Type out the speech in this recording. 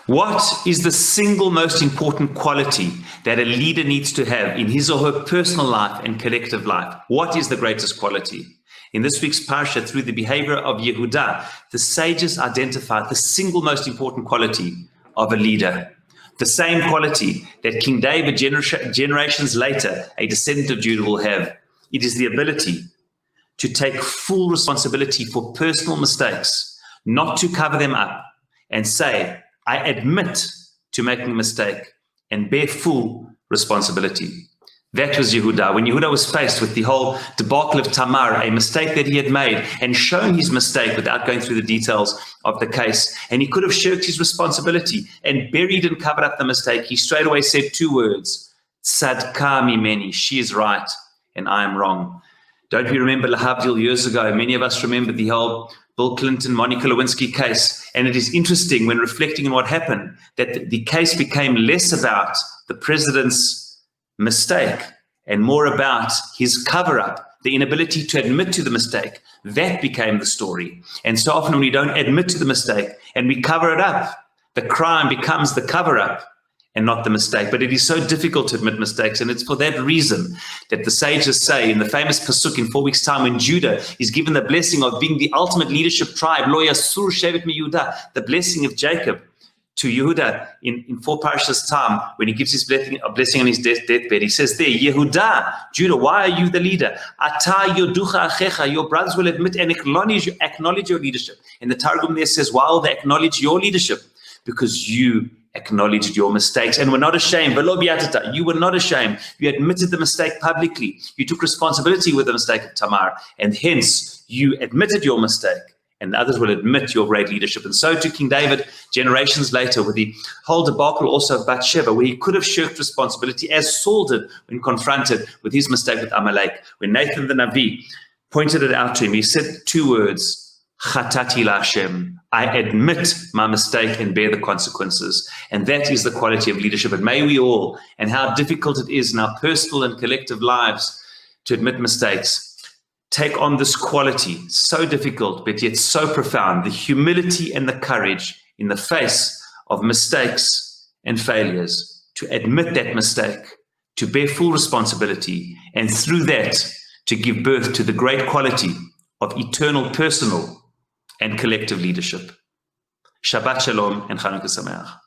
What is the single most important quality that a leader needs to have in his or her personal life and collective life? What is the greatest quality? In this week's parsha, through the behavior of Yehudah, the sages identified the single most important quality of a leader. The same quality that King David generations later, a descendant of Judah, will have. It is the ability to take full responsibility for personal mistakes, not to cover them up and say, I admit to making a mistake and bear full responsibility. That was Yehudah. When Yehudah was faced with the whole debacle of Tamar, a mistake that he had made, and shown his mistake without going through the details of the case, and he could have shirked his responsibility and buried and covered up the mistake, he straight away said two words, Tzadka mimeni, she is right and I am wrong. Don't we remember Lahavdil years ago? Many of us remember the whole Bill Clinton, Monica Lewinsky case. And it is interesting when reflecting on what happened, that the case became less about the president's mistake and more about his cover-up, the inability to admit to the mistake. That became the story. And so often when we don't admit to the mistake and we cover it up, the crime becomes the cover-up and not the mistake. But it is so difficult to admit mistakes, and it's for that reason that the sages say in the famous pasuk in 4 weeks' time, when Judah is given the blessing of being the ultimate leadership tribe, Lo Yasur Shevet mi Yehudah, the blessing of Jacob to Yehuda in 4 parashas time, when he gives his blessing on his deathbed, he says there, Yehudah, Judah, why are you the leader? Ata yoducha achecha, your brothers will admit and acknowledge your leadership. And the Targum there says, why will they acknowledge your leadership? Because you acknowledged your mistakes and were not ashamed. You were not ashamed. You admitted the mistake publicly. You took responsibility with the mistake of Tamar, and hence you admitted your mistake, and others will admit your great leadership. And so to King David, generations later, with the whole debacle also of Bathsheba, where he could have shirked responsibility, as Saul did when confronted with his mistake with Amalek. When Nathan the Navi pointed it out to him, he said two words, Chatati LaHashem, I admit my mistake and bear the consequences. And that is the quality of leadership. And may we all, and how difficult it is in our personal and collective lives to admit mistakes, take on this quality, so difficult, but yet so profound, the humility and the courage in the face of mistakes and failures, to admit that mistake, to bear full responsibility, and through that, to give birth to the great quality of eternal personal and collective leadership. Shabbat Shalom and Chanukah Sameach.